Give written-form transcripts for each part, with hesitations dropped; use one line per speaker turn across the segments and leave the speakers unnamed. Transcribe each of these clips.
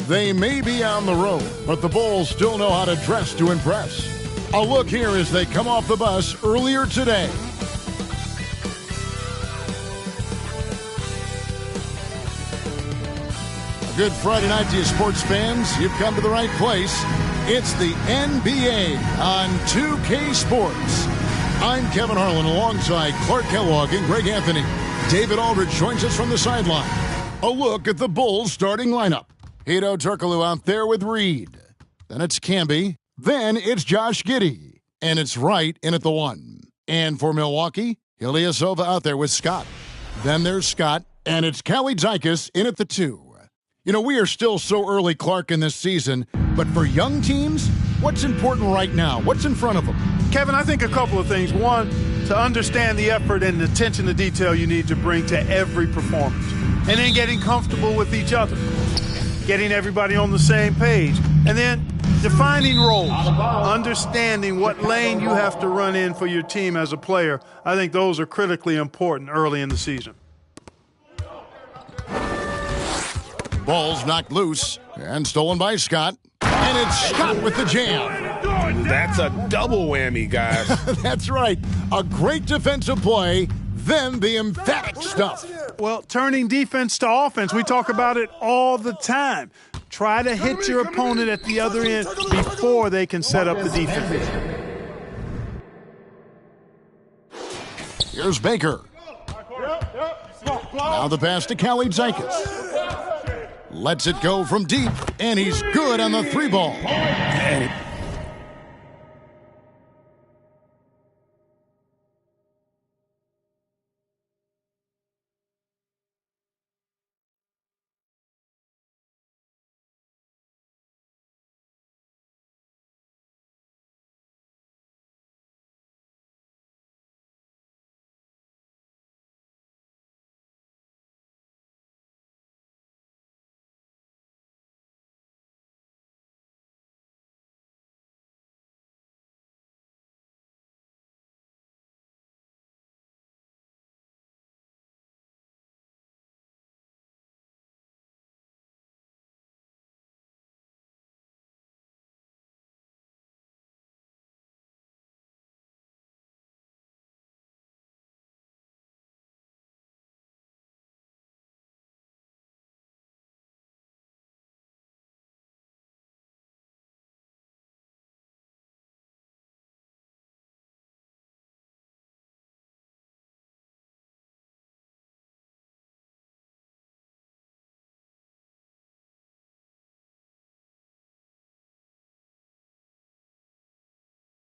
They may be on the road, but the Bulls still know how to dress to impress. A look here as they come off the bus earlier today. A good Friday night to you sports fans. You've come to the right place. It's the NBA on 2K Sports. I'm Kevin Harlan alongside Clark Kellogg and Greg Anthony. David Aldridge joins us from the sideline. A look at the Bulls starting lineup. Hedo Turkoglu out there with Reed. Then it's Camby. Then it's Josh Giddey. And it's Wright in at the 1. And for Milwaukee, Ilyasova out there with Scott. Then there's Scott. And it's Kalaitzakis in at the 2. You know, we are still so early, Clark, in this season. But for young teams, what's important right now? What's in front of them?
Kevin, I think a couple of things. One, to understand the effort and the attention to detail you need to bring to every performance. And then getting comfortable with each other. Getting everybody on the same page. And then defining roles. Understanding what lane you have to run in for your team as a player. I think those are critically important early in the season.
Ball's knocked loose and stolen by Scott. And it's Scott with the jam.
That's a double whammy, guys.
That's right. A great defensive play, then the emphatic stuff.
Well, turning defense to offense, we talk about it all the time. Try to hit your opponent at the other end before they can set up the defense.
Here's Baker. Now the pass to Kalaitzakis. Lets it go from deep, and he's good on the 3-ball.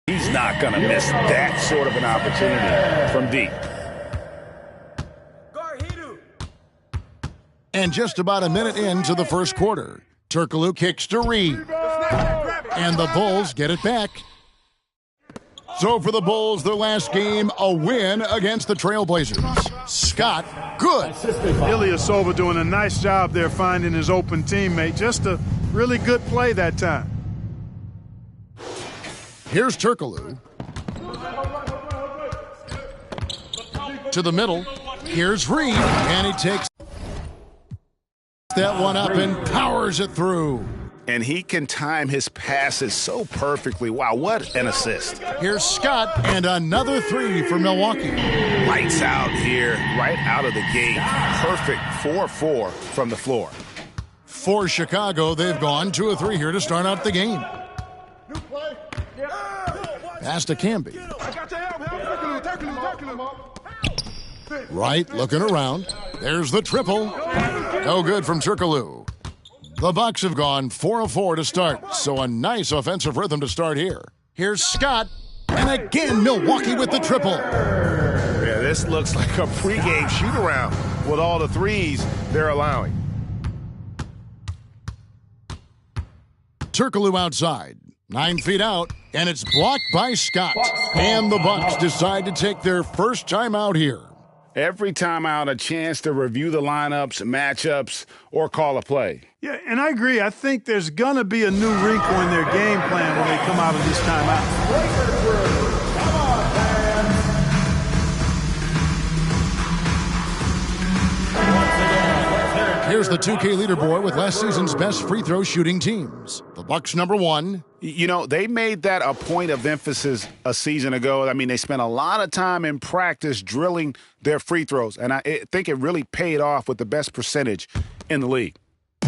He's not going to miss that sort of an opportunity from deep.
And just about a minute into the first quarter, Turkoglu kicks to Reed. And the Bulls get it back. So for the Bulls, their last game, a win against the Trailblazers. Scott, good.
Ilyasova doing a nice job there finding his open teammate. Just a really good play that time.
Here's Turkoglu. To the middle. Here's Reed. And he takes that one up and powers it through.
And he can time his passes so perfectly. Wow, what an assist.
Here's Scott and another 3 for Milwaukee.
Lights out here, right out of the gate. Perfect 4-4 from the floor.
For Chicago, they've gone 2 of 3 here to start out the game. Pass to Camby. Right, looking around. There's the triple. No good from Turkoglu. The Bucks have gone 4 of 4 to start, so a nice offensive rhythm to start here. Here's Scott, and again Milwaukee with the triple.
Yeah, this looks like a pregame shoot-around with all the threes they're allowing.
Turkoglu outside. 9 feet out, and it's blocked by Scott. And the Bucks decide to take their first time out here.
Every time out, a chance to review the lineups, matchups, or call a play.
Yeah, and I agree. I think there's going to be a new wrinkle in their game plan when they come out of this timeout.
Here's the 2K leaderboard with last season's best free throw shooting teams. The Bucks #1.
You know, they made that a point of emphasis a season ago. I mean, they spent a lot of time in practice drilling their free throws, and I think it really paid off with the best percentage in the league.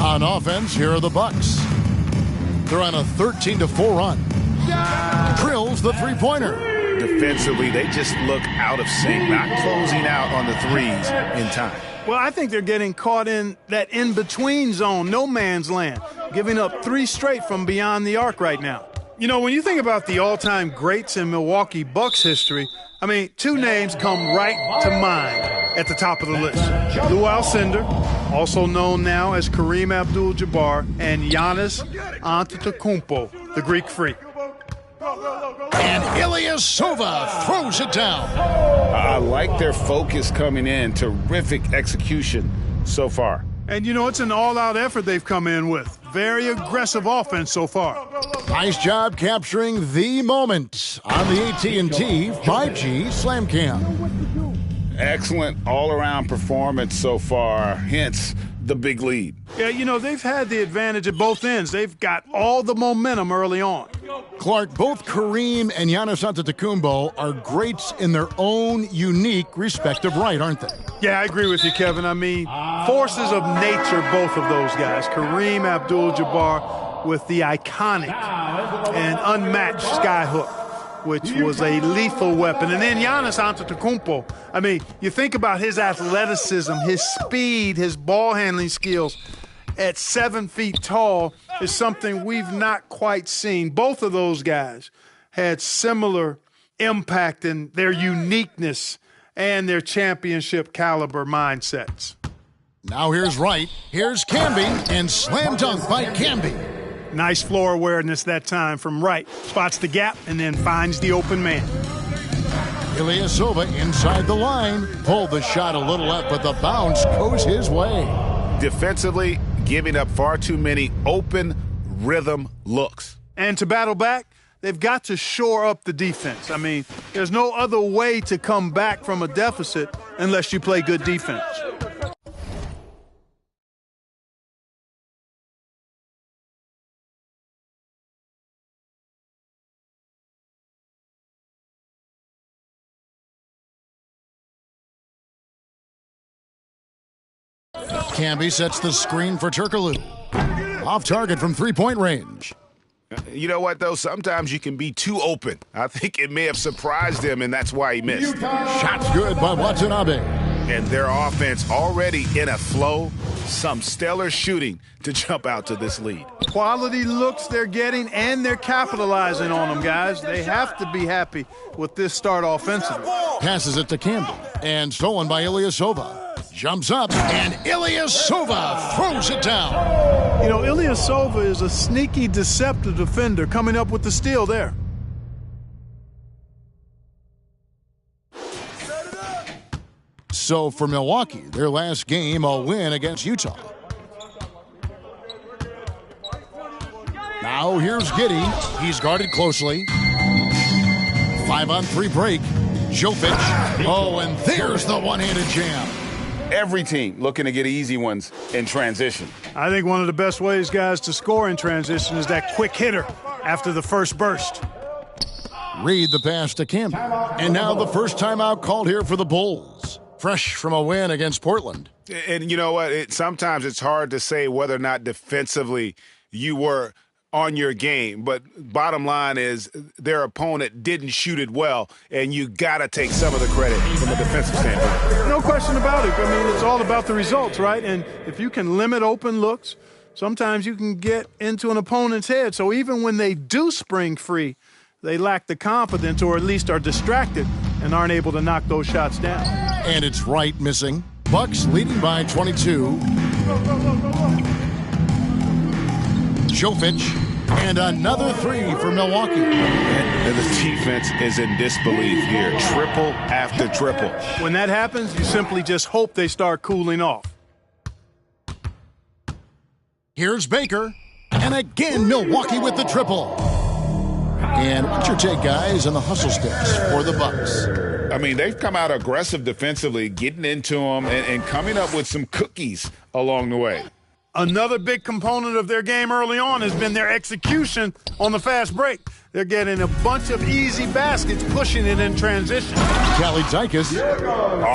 On offense, here are the Bucks. They're on a 13-4 run. Drills the three-pointer.
Defensively, they just look out of sync, not closing out on the threes in time.
Well, I think they're getting caught in that in-between zone, no man's land, giving up 3 straight from beyond the arc right now. You know, when you think about the all-time greats in Milwaukee Bucks history, I mean, 2 names come right to mind at the top of the list. Lou Alcindor, also known now as Kareem Abdul-Jabbar, and Giannis Antetokounmpo, the Greek Freak.
And Ilyasova throws it down.
I like their focus coming in. Terrific execution so far.
And, you know, it's an all-out effort they've come in with. Very aggressive offense so far.
Nice job capturing the moment on the AT&T 5G Slam Cam.
Excellent all-around performance so far, hence the big lead.
Yeah, you know, they've had the advantage at both ends. They've got all the momentum early on.
Clark, both Kareem and Giannis Antetokounmpo are greats in their own unique respective right, aren't they?
Yeah, I agree with you, Kevin. I mean, forces of nature, both of those guys. Kareem Abdul-Jabbar with the iconic and unmatched skyhook, which was a lethal weapon. And then Giannis Antetokounmpo. I mean, you think about his athleticism, his speed, his ball handling skills at 7 feet tall is something we've not quite seen. Both of those guys had similar impact in their uniqueness and their championship caliber mindsets.
Now here's Wright, here's Camby, and slam dunk by Camby.
Nice floor awareness that time from Wright. Spots the gap and then finds the open man.
Ilyasova inside the line. Pulled the shot a little left, but the bounce goes his way.
Defensively, giving up far too many open rhythm looks.
And to battle back, they've got to shore up the defense. I mean, there's no other way to come back from a deficit unless you play good defense.
Camby sets the screen for Turkoglu. Off target from three-point range.
You know what, though? Sometimes you can be too open. I think it may have surprised him, and that's why he missed.
Shot's good by Watanabe.
And their offense already in a flow. Some stellar shooting to jump out to this lead.
Quality looks they're getting, and they're capitalizing on them, guys. They have to be happy with this start offensively.
Passes it to Camby, and stolen by Ilyasova. Jumps up, and Ilyasova throws it down.
You know, Ilyasova is a sneaky, deceptive defender coming up with the steal there.
So for Milwaukee, their last game, a win against Utah. Now here's Giddey. He's guarded closely. 5-on-3 break. Jovic. Oh, and there's the one-handed jam.
Every team looking to get easy ones in transition.
I think one of the best ways, guys, to score in transition is that quick hitter after the first burst.
Read the pass to Camby. And now the first timeout called here for the Bulls. Fresh from a win against Portland.
And you know what? Sometimes it's hard to say whether or not defensively you were on your game. But bottom line is their opponent didn't shoot it well, and you got to take some of the credit from a defensive standpoint.
No question about it. I mean, it's all about the results, right? And if you can limit open looks, sometimes you can get into an opponent's head. So even when they do spring free, they lack the confidence or at least are distracted and aren't able to knock those shots down.
And it's Wright missing. Bucks leading by 22. Jovic, and another three for Milwaukee.
And the defense is in disbelief here. Triple after triple.
When that happens, you simply just hope they start cooling off.
Here's Baker, and again Milwaukee with the triple. And what's your take, guys, on the hustle sticks for the Bucks?
I mean, they've come out aggressive defensively, getting into them and coming up with some cookies along the way.
Another big component of their game early on has been their execution on the fast break. They're getting a bunch of easy baskets, pushing it in transition.
Kalaitzakis.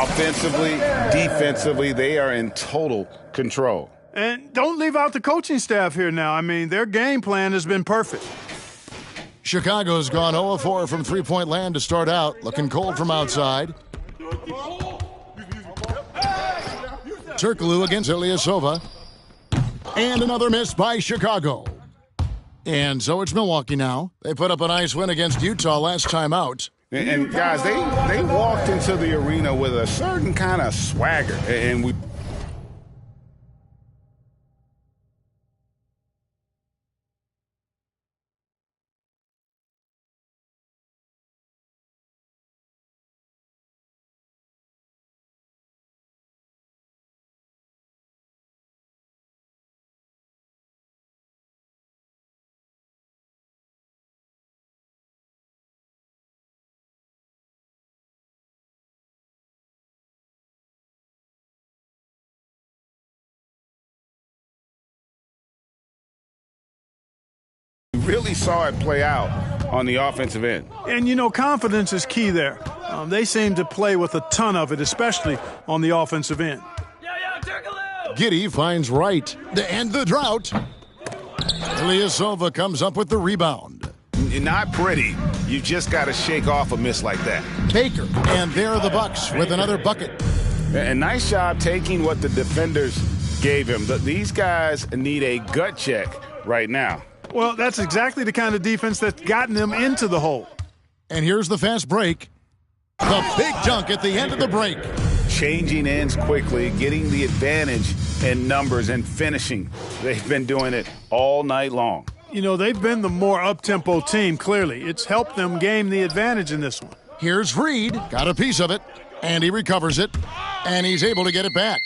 Offensively, defensively, they are in total control.
And don't leave out the coaching staff here now. I mean, their game plan has been perfect.
Chicago's gone 0-4 from three-point land to start out. Looking cold from outside. Turkoglu against Ilyasova. And another miss by Chicago. And so it's Milwaukee now. They put up a nice win against Utah last time out.
And guys, they walked into the arena with a certain kind of swagger. And we really saw it play out on the offensive end.
And, you know, confidence is key there. They seem to play with a ton of it, especially on the offensive end.
Giddey finds Wright to end the drought. Ilyasova comes up with the rebound.
Not pretty. You just got to shake off a miss like that.
Baker, and there are the Bucks with another bucket.
And nice job taking what the defenders gave him. These guys need a gut check right now.
Well, that's exactly the kind of defense that's gotten them into the hole.
And here's the fast break. The big dunk at the end of the break.
Changing ends quickly, getting the advantage in numbers and finishing. They've been doing it all night long.
You know, they've been the more up-tempo team, clearly. It's helped them gain the advantage in this one.
Here's Reed. Got a piece of it. And he recovers it. And he's able to get it back.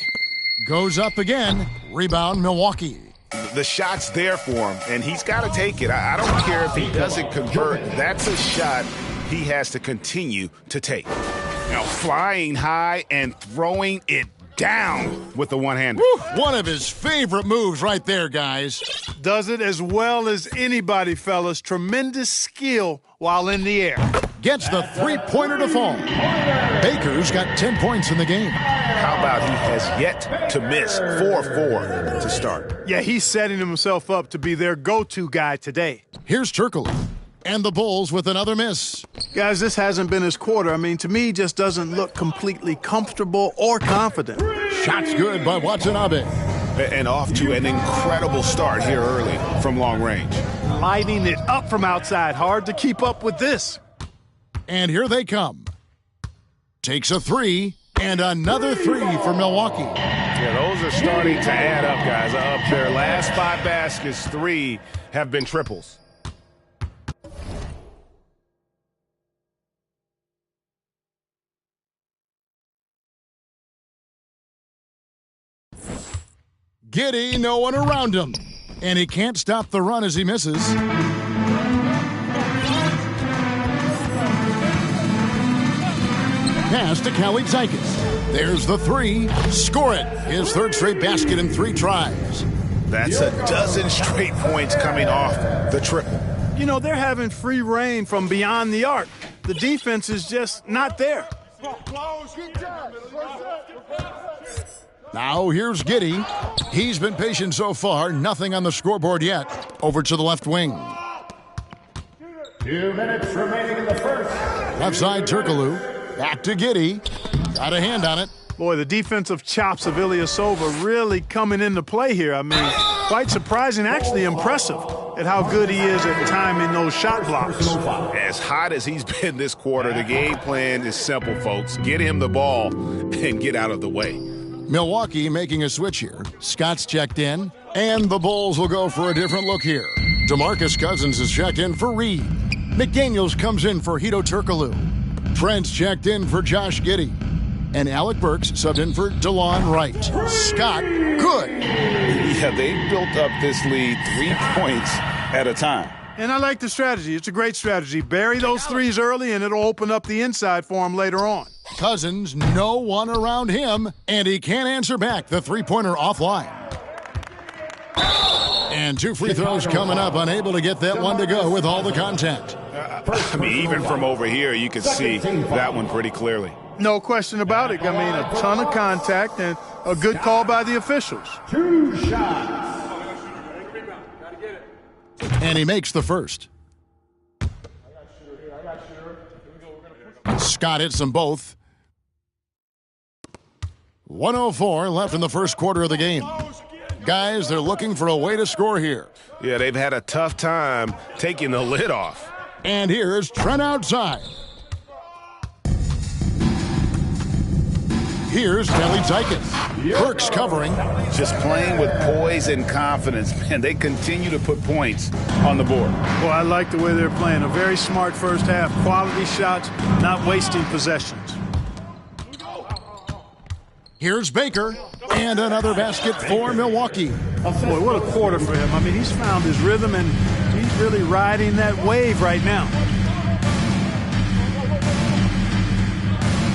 Goes up again. Rebound, Milwaukee.
The shot's there for him, and he's got to take it. I don't care if he doesn't convert. That's a shot he has to continue to take. Now, flying high and throwing it down with the one-hander.
One of his favorite moves right there, guys.
Does it as well as anybody, fellas. Tremendous skill while in the air.
Gets the three-pointer to fall. Baker's got 10 points in the game.
How about he has yet to miss 4-4 to start?
Yeah, he's setting himself up to be their go-to guy today.
Here's Turkoglu. And the Bulls with another miss.
Guys, this hasn't been his quarter. I mean, to me, he just doesn't look completely comfortable or confident.
Shots good by Watanabe.
And off to an incredible start here early from long range.
Lighting it up from outside. Hard to keep up with this.
And here they come. Takes a three, and another three for Milwaukee.
Yeah, those are starting to add up, guys. Up their last 5 baskets, 3 have been triples.
Giddey, no one around him. And he can't stop the run as he misses. Pass to Kalaitzakis. There's the three. Score it. His third straight basket in 3 tries.
That's a dozen straight points coming off the triple.
You know, they're having free reign from beyond the arc. The defense is just not there.
Now here's Giddey. He's been patient so far. Nothing on the scoreboard yet. Over to the left wing.
2 minutes remaining in the first.
Left side, Turkoglu. Back to Giddey. Got a hand on it.
Boy, the defensive chops of Ilyasova really coming into play here. I mean, quite surprising, actually impressive at how good he is at timing those shot blocks.
As hot as he's been this quarter, the game plan is simple, folks. Get him the ball and get out of the way.
Milwaukee making a switch here. Scott's checked in, and the Bulls will go for a different look here. DeMarcus Cousins is checked in for Reed. McDaniels comes in for Hedo Turkoglu. Trent's checked in for Josh Giddey. And Alec Burks subbed in for DeLon Wright. Scott, good.
Yeah, they built up this lead 3 points at a time.
And I like the strategy. It's a great strategy. Bury those threes early, and it'll open up the inside for him later on.
Cousins, no one around him, and he can't answer back. The three-pointer offline. And 2 free throws coming up, unable to get that one to go with all the contact.
I mean, even from over here, you can see that one pretty clearly.
No question about it. I mean, a ton of contact and a good call by the officials.
2 shots.
And he makes the first. Scott hits them both. 1:04 left in the first quarter of the game. Guys, they're looking for a way to score here.
Yeah, they've had a tough time taking the lid off.
And here's Trent outside. Here's Kelly Tykes. Burks covering.
Just playing with poise and confidence. Man, they continue to put points on the board.
Well, I like the way they're playing. A very smart first half. Quality shots, not wasting possessions.
Here's Baker. And another basket for Milwaukee.
Boy, what a quarter for him. I mean, he's found his rhythm, and he's really riding that wave right now.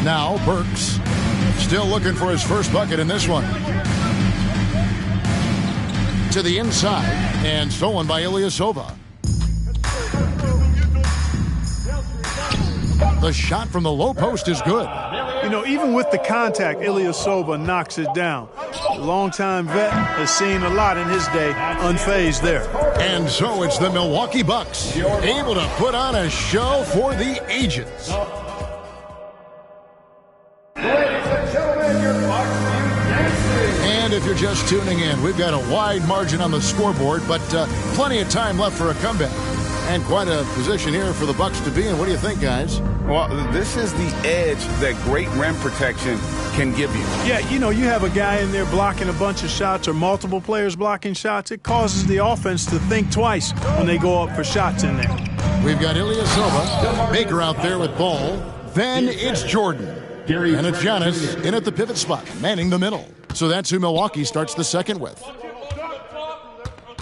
Now Burks. Still looking for his first bucket in this one. To the inside, and stolen by Ilyasova. The shot from the low post is good.
You know, even with the contact, Ilyasova knocks it down. A longtime vet has seen a lot in his day, unfazed there.
And so it's the Milwaukee Bucks, able to put on a show for the ages. And if you're just tuning in, we've got a wide margin on the scoreboard, but plenty of time left for a comeback. And quite a position here for the Bucks to be in. What do you think, guys?
Well, this is the edge that great rim protection can give you.
Yeah, you know, you have a guy in there blocking a bunch of shots or multiple players blocking shots. It causes the offense to think twice when they go up for shots in there.
We've got Ilyasova, Baker out there with ball. Then it's Jordan. And it's Giannis in at the pivot spot, manning the middle. So that's who Milwaukee starts the second with.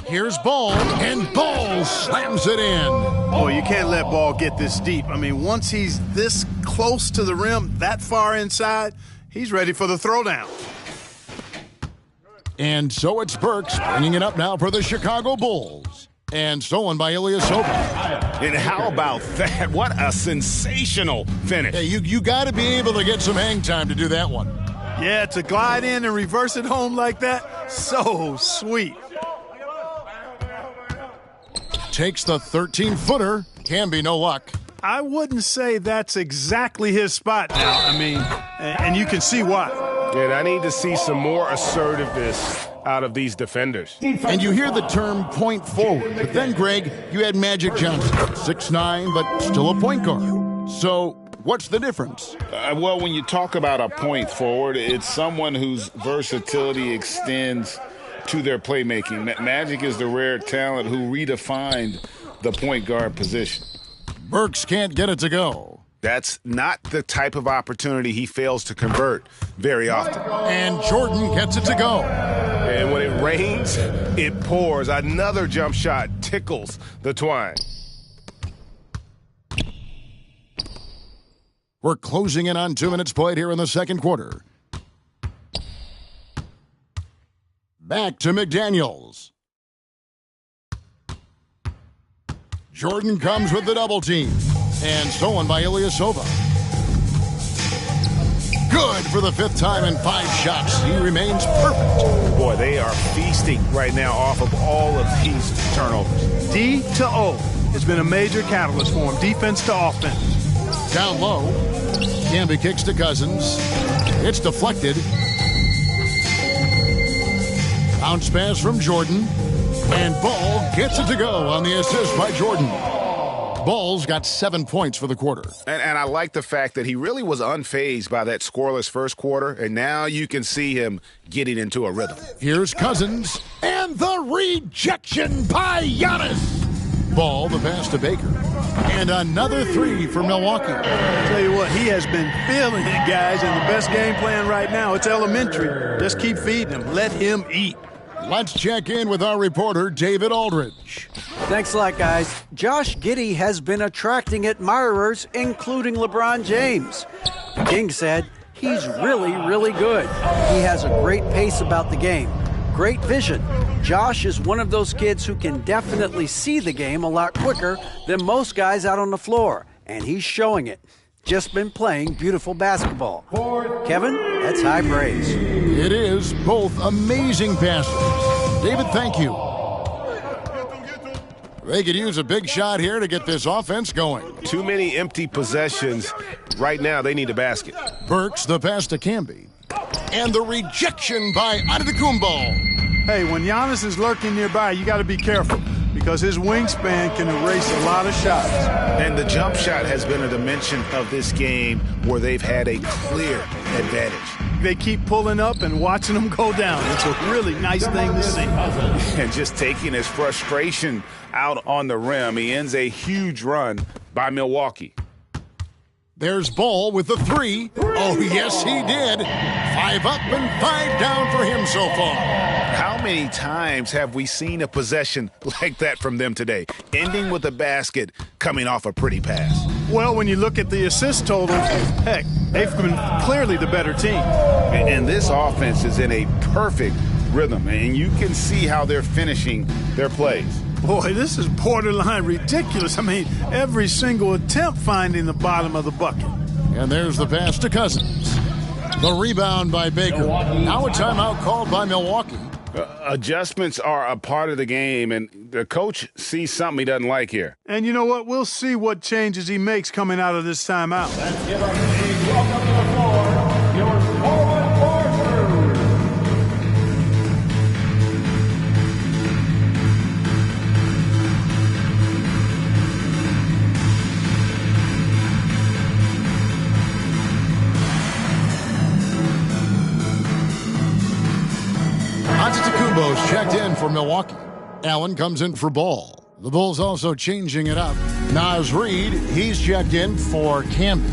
Here's Ball, and Ball slams it in.
Oh, you can't let Ball get this deep. I mean, once he's this close to the rim, that far inside, he's ready for the throwdown.
And so it's Burks bringing it up now for the Chicago Bulls. And stolen by Ilyasova.
And how about that? What a sensational finish.
Hey, you got to be able to get some hang time to do that one.
Yeah, to glide in and reverse it home like that, so sweet.
Takes the 13-footer. Can be no luck.
I wouldn't say that's exactly his spot now. I mean, and you can see why.
And I need to see some more assertiveness out of these defenders.
And you hear the term point forward. But then, Greg, you had Magic Johnson, 6'9", but still a point guard. So what's the difference?
Well, when you talk about a point forward, it's someone whose versatility extends to their playmaking. Magic is the rare talent who redefined the point guard position.
Burks can't get it to go.
That's not the type of opportunity he fails to convert very often.
And Jordan gets it to go.
And when it rains, it pours. Another jump shot tickles the twine.
We're closing in on 2 minutes played here in the second quarter. Back to McDaniels. Jordan comes with the double team. And stolen by Ilyasova. Good for the 5th time in 5 shots. He remains perfect.
Boy, they are feasting right now off of all of these turnovers.
D to O has been a major catalyst for him. Defense to offense.
Down low. Camby kicks to Cousins. It's deflected. Bounce pass from Jordan. And Ball gets it to go on the assist by Jordan. Ball's got 7 points for the quarter.
And I like the fact that he really was unfazed by that scoreless first quarter, and now you can see him getting into a rhythm.
Here's Cousins, and the rejection by Giannis. Ball, the pass to Baker. And another 3 for Milwaukee.
I'll tell you what, he has been feeling it, guys, and the best game plan right now, it's elementary. Just keep feeding him. Let him eat.
Let's check in with our reporter, David Aldridge.
Thanks a lot, guys. Josh Giddey has been attracting admirers, including LeBron James. The King said he's really, really good. He has a great pace about the game, great vision. Josh is one of those kids who can definitely see the game a lot quicker than most guys out on the floor, and he's showing it. Just been playing beautiful basketball. Kevin, that's high praise.
It is. Both amazing passes. David, thank you. They could use a big shot here to get this offense going.
Too many empty possessions. Right now, they need a basket.
Burks, the pass to Camby. And the rejection by Antetokounmpo.
Hey, when Giannis is lurking nearby, you got to be careful because his wingspan can erase a lot of shots.
And the jump shot has been a dimension of this game where they've had a clear advantage.
They keep pulling up and watching them go down. It's a really nice thing to see.
And just taking his frustration out on the rim, he ends a huge run by Milwaukee.
There's Ball with the three. Oh, yes, he did. 5 up and 5 down for him so far.
How many times have we seen a possession like that from them today, ending with a basket coming off a pretty pass?
Well, when you look at the assist totals, heck, they've been clearly the better team.
And this offense is in a perfect rhythm, and you can see how they're finishing their plays.
Boy, this is borderline ridiculous. I mean, every single attempt finding the bottom of the bucket.
And there's the pass to Cousins. The rebound by Baker. Now a timeout called by Milwaukee.
Adjustments are a part of the game, and the coach sees something he doesn't like here.
And you know what? We'll see what changes he makes coming out of this timeout.
Let's give him a welcome to the floor, your forward forward.
Antetokounmpo's checked in for Milwaukee. Allen comes in for Ball. The Bulls also changing it up. Naz Reid, he's checked in for Camby.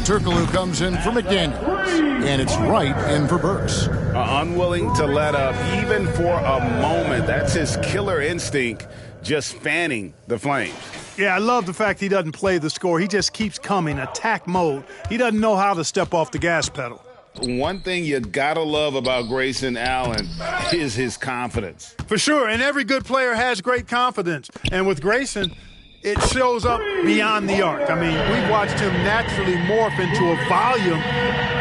Turkoglu comes in for McDaniels. And it's Wright in for Burks.
Unwilling to let up even for a moment. That's his killer instinct, just fanning the flames.
Yeah, I love the fact he doesn't play the score. He just keeps coming, attack mode. He doesn't know how to step off the gas pedal.
One thing you gotta love about Grayson Allen is his confidence.
For sure, and every good player has great confidence. And with Grayson, it shows up beyond the arc. I mean, we've watched him naturally morph into a volume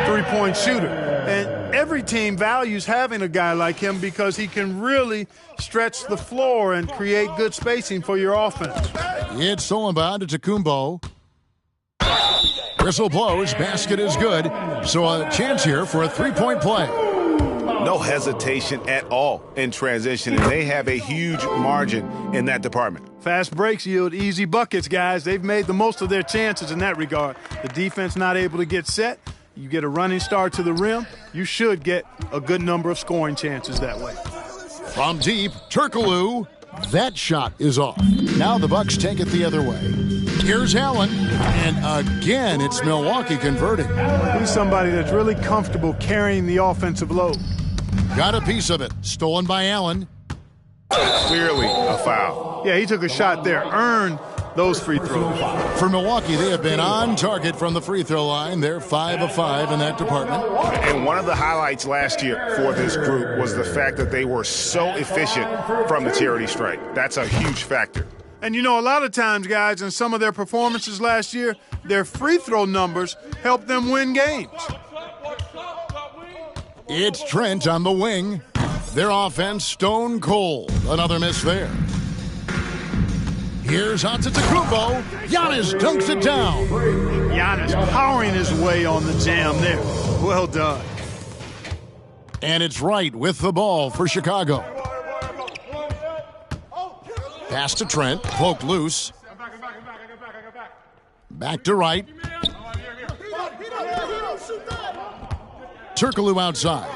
three-point shooter. And every team values having a guy like him because he can really stretch the floor and create good spacing for your offense.
It's stolen by Antetokounmpo. Whistle blows, basket is good. So a chance here for a three-point play.
No hesitation at all in transition, and they have a huge margin in that department.
Fast breaks yield easy buckets, guys. They've made the most of their chances in that regard. The defense not able to get set. You get a running start to the rim, you should get a good number of scoring chances that way.
From deep, Turkoglu. That shot is off. Now the Bucks take it the other way. Here's Allen, and again it's Milwaukee converting.
He's somebody that's really comfortable carrying the offensive load.
Got a piece of it. Stolen by Allen.
Clearly a foul.
Yeah, he took a shot there, earned those free throws.
For Milwaukee, they have been on target from the free throw line. They're 5 of 5 in that department.
And one of the highlights last year for this group was the fact that they were so efficient from the charity stripe. That's a huge factor.
And you know, a lot of times, guys, in some of their performances last year, their free throw numbers helped them win games.
It's Trent on the wing. Their offense stone cold. Another miss there. Here's Antetokounmpo. Giannis dunks it down.
Giannis powering his way on the jam there. Well done.
And it's Wright with the ball for Chicago. Pass to Trent. Poke loose. Back to Wright. Turkoglu outside.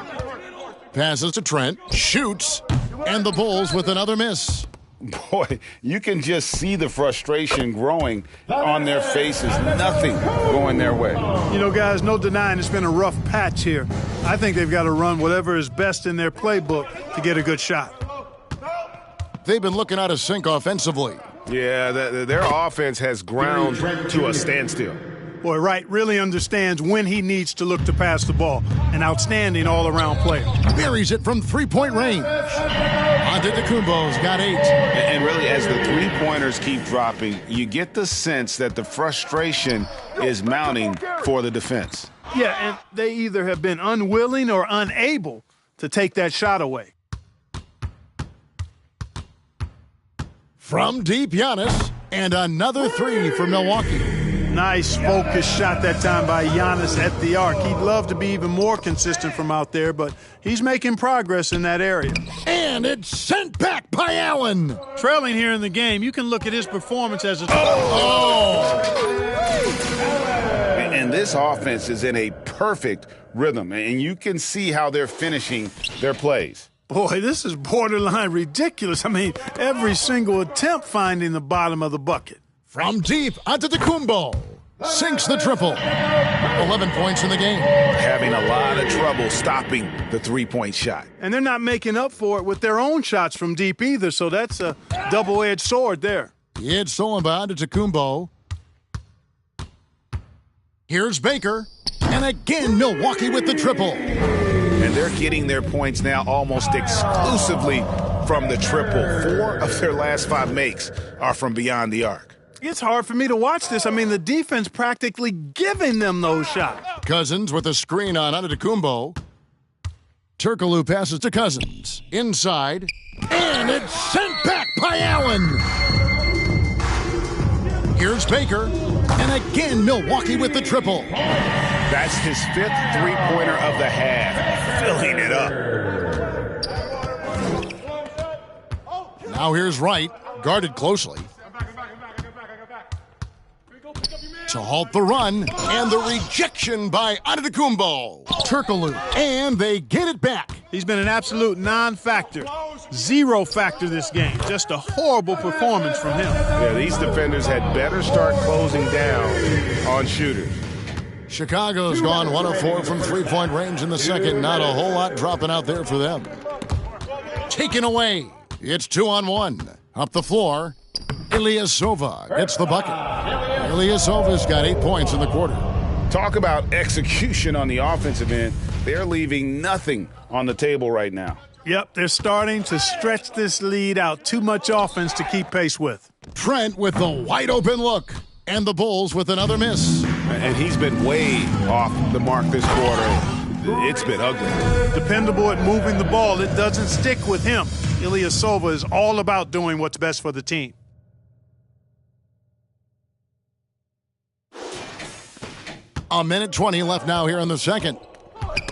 Passes to Trent. Shoots. And the Bulls with another miss.
boy, you can just see the frustration growing on their faces. Nothing going their way.
You know, guys, no denying it's been a rough patch here. I think they've got to run whatever is best in their playbook to get a good shot.
They've been looking out of sync offensively.
Yeah, their offense has ground to a standstill.
Boy, Wright really understands when he needs to look to pass the ball. An outstanding all-around player.
Buries it from three-point range. Antetokounmpo's got 8.
And really, as the three-pointers keep dropping, you get the sense that the frustration is mounting for the defense.
Yeah, and they either have been unwilling or unable to take that shot away.
From deep, Giannis, and another 3 for Milwaukee.
Nice focused shot that time by Giannis at the arc. He'd love to be even more consistent from out there, but he's making progress in that area.
And it's sent back by Allen.
Trailing here in the game, you can look at his performance as a...
And this offense is in a perfect rhythm, and you can see how they're finishing their plays.
Boy, this is borderline ridiculous. I mean, every single attempt finding the bottom of the bucket.
From deep, Antetokounmpo sinks the triple. 11 points in the game.
Having a lot of trouble stopping the three-point shot.
And they're not making up for it with their own shots from deep either, so that's a double-edged sword there.
It's stolen by Antetokounmpo. Here's Baker. And again, Milwaukee with the triple.
And they're getting their points now almost exclusively from the triple. 4 of their last 5 makes are from beyond the arc.
It's hard for me to watch this. I mean, the defense practically giving them those shots.
Cousins with a screen on Antetokounmpo. Turkoglu passes to Cousins. Inside. And it's sent back by Allen. Here's Baker. And again, Milwaukee with the triple.
That's his 5th three-pointer of the half. Filling it up.
Now here's Wright. Guarded closely. To halt the run, and the rejection by Antetokounmpo. Turkoglu, and they get it back.
He's been an absolute non-factor. 0 factor this game. Just a horrible performance from him.
Yeah, these defenders had better start closing down on shooters.
Chicago's gone 1 of 4 from three-point range in the second. Not a whole lot dropping out there for them. Taken away. It's 2-on-1. Up the floor. Ilyasova gets the bucket. Ilyasova's got 8 points in the quarter.
Talk about execution on the offensive end. They're leaving nothing on the table right now.
Yep, they're starting to stretch this lead out. Too much offense to keep pace with.
Trent with the wide open look. And the Bulls with another miss.
And he's been way off the mark this quarter. It's been ugly.
Dependable at moving the ball. It doesn't stick with him. Ilyasova is all about doing what's best for the team.
A minute 20 left now here in the second.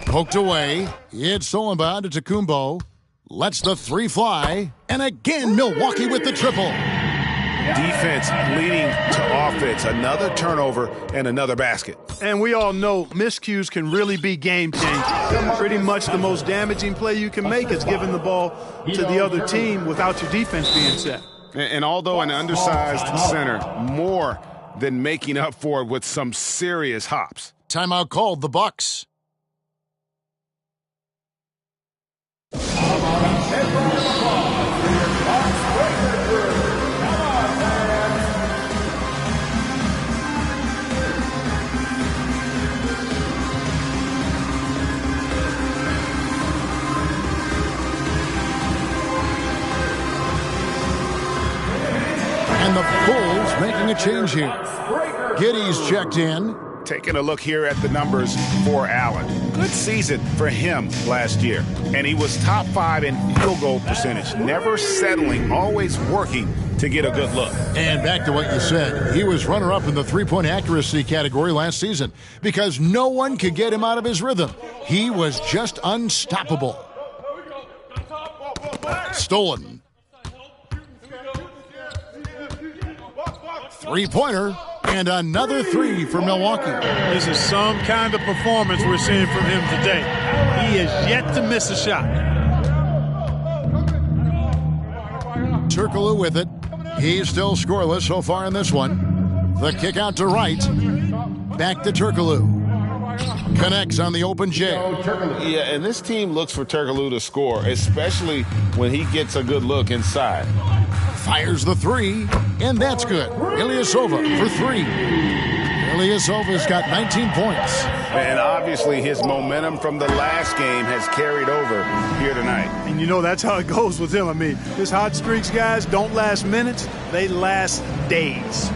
Poked away. It's stolen by Antetokounmpo. Lets the 3 fly. And again, Milwaukee with the triple.
Defense leading to offense. Another turnover and another basket.
And we all know miscues can really be game-changing. Pretty much the most damaging play you can make is giving the ball to the other team without your defense being set.
And although an undersized center, more than making up for it with some serious hops.
Timeout called, the Bucks. And the Bulls making a change here. Giddy's checked in.
Taking a look here at the numbers for Allen. Good season for him last year. And he was top 5 in field goal percentage. Never settling, always working to get a good look.
And back to what you said. He was runner-up in the three-point accuracy category last season because no one could get him out of his rhythm. He was just unstoppable. Stolen. Three-pointer, and another 3 for Milwaukee.
This is some kind of performance we're seeing from him today. He is yet to miss a shot.
Turkoglu with it. He's still scoreless so far in this one. The kick out to right. Back to Turkoglu. Connects on the open J.
Yeah, and this team looks for Turkoglu to score, especially when he gets a good look inside.
Fires the three, and that's good. Ilyasova for three. Ilyasova's got 19 points.
And obviously his momentum from the last game has carried over here tonight.
And you know that's how it goes with him. I mean, his hot streaks, guys, don't last minutes. They last days.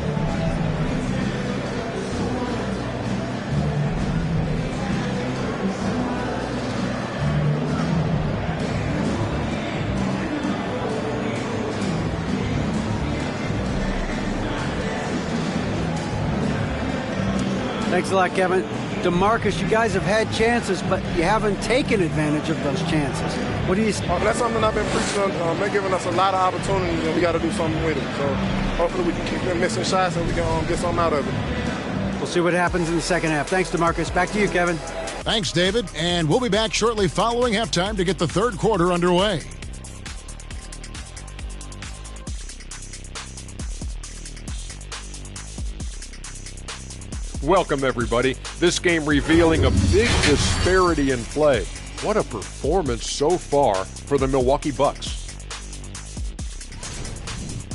Thanks a lot, Kevin. DeMarcus, you guys have had chances, but you haven't taken advantage of those chances. What do you say?
That's something I've been preaching on. They're giving us a lot of opportunities, and we got to do something with it. So hopefully we can keep them missing shots and we can get something out of it.
We'll see what happens in the second half. Thanks, DeMarcus. Back to you, Kevin.
Thanks, David. And we'll be back shortly following halftime to get the third quarter underway.
Welcome, everybody. This game revealing a big disparity in play. What a performance so far for the Milwaukee Bucks.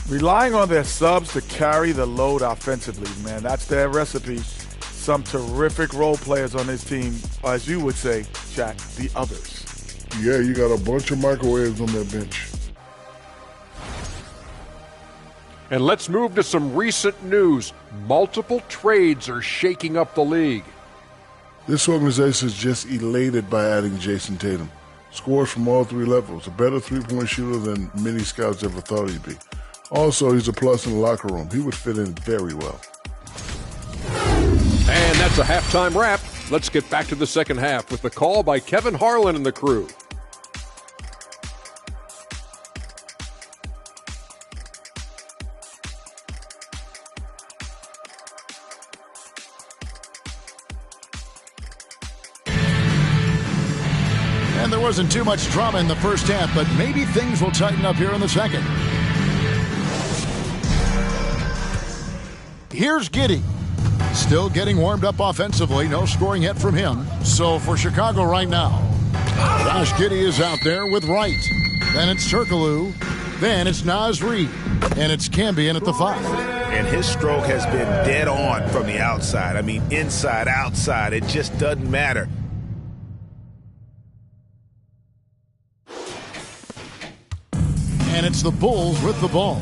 Relying on their subs to carry the load offensively, man. That's their recipe. Some terrific role players on this team, as you would say, Shaq, the others.
Yeah, you got a bunch of microwaves on that bench.
And let's move to some recent news. Multiple trades are shaking up the league.
This organization is just elated by adding Jason Tatum. Scores from all three levels, a better three-point shooter than many scouts ever thought he'd be. Also, he's a plus in the locker room. He would fit in very well.
And that's a halftime wrap. Let's get back to the second half with the call by Kevin Harlan and the crew.
And there wasn't too much drama in the first half, but maybe things will tighten up here in the second. Here's Giddey. Still getting warmed up offensively. No scoring yet from him. So for Chicago right now, Josh Giddey is out there with Wright. Then it's Turkoglu. Then it's Naz Reid. And it's Cambion at the 5.
And his stroke has been dead on from the outside. I mean, inside, outside. It just doesn't matter.
And it's the Bulls with the ball.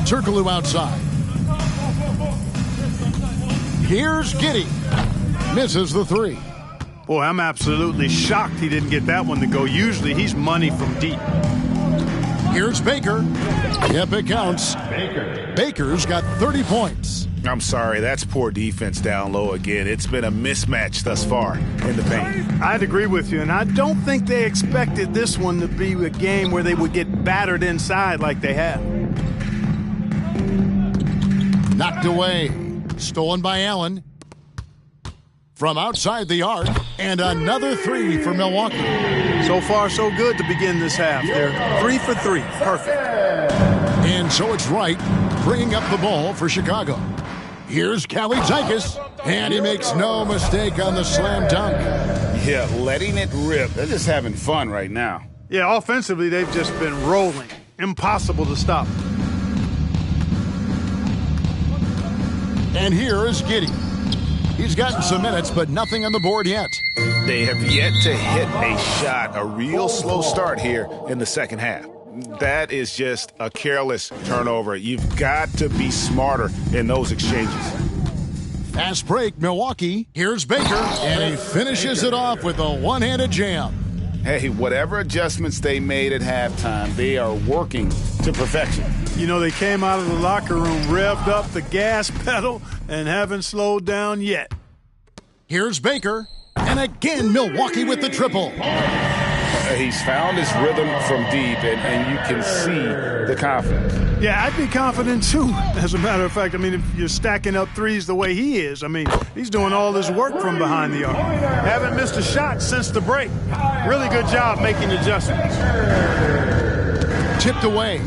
Turkoglu outside. Here's Giddey. Misses the three.
Boy, I'm absolutely shocked he didn't get that one to go. Usually he's money from deep.
Here's Baker. Yep, it counts. Baker's got 30 points.
I'm sorry, that's poor defense down low again. It's been a mismatch thus far in the paint.
I'd agree with you, and I don't think they expected this one to be a game where they would get battered inside like they have.
Knocked away. Stolen by Allen. From outside the arc, and another three for Milwaukee.
So far, so good to begin this half. They're 3 for 3. Perfect.
And so it's Wright bringing up the ball for Chicago. Here's Kalaitzakis, and he makes no mistake on the slam dunk.
Yeah, letting it rip. They're just having fun right now.
Yeah, offensively, they've just been rolling. Impossible to stop.
And here is Giddey. He's gotten some minutes, but nothing on the board yet.
They have yet to hit a shot, a real slow start here in the second half. That is just a careless turnover. You've got to be smarter in those exchanges.
Fast break, Milwaukee. Here's Baker, and he finishes it off with a one-handed jam.
Hey, whatever adjustments they made at halftime, they are working to perfection.
You know, they came out of the locker room, revved up the gas pedal, and haven't slowed down yet.
Here's Baker, and again Milwaukee with the triple.
He's found his rhythm from deep, and you can see the confidence.
Yeah, I'd be confident too, as a matter of fact. I mean, if you're stacking up threes the way he is, I mean, he's doing all this work from behind the arc. Haven't missed a shot since the break. Really good job making adjustments.
tipped away.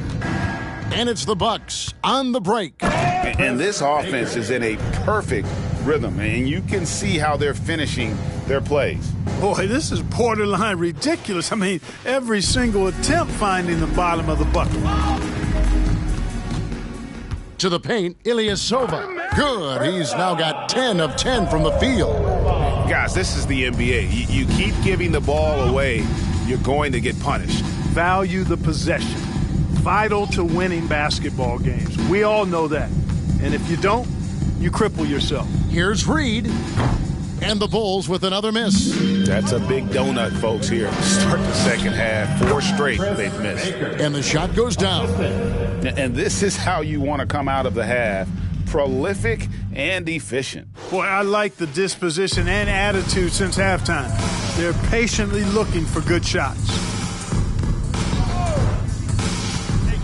And it's the Bucks on the break.
And this offense is in a perfect rhythm, and you can see how they're finishing their plays.
Boy, this is borderline ridiculous. I mean, every single attempt finding the bottom of the bucket.
To the paint, Ilyasova. Good. He's now got 10 of 10 from the field.
Guys, this is the NBA. You keep giving the ball away, you're going to get punished.
Value the possession. Vital to winning basketball games. We all know that. And if you don't, you cripple yourself.
Here's Reed. And the Bulls with another miss.
That's a big donut, folks, here. Start the second half. 4 straight they've missed.
And the shot goes down.
And this is how you want to come out of the half. Prolific and efficient.
Boy, I like the disposition and attitude since halftime. They're patiently looking for good shots.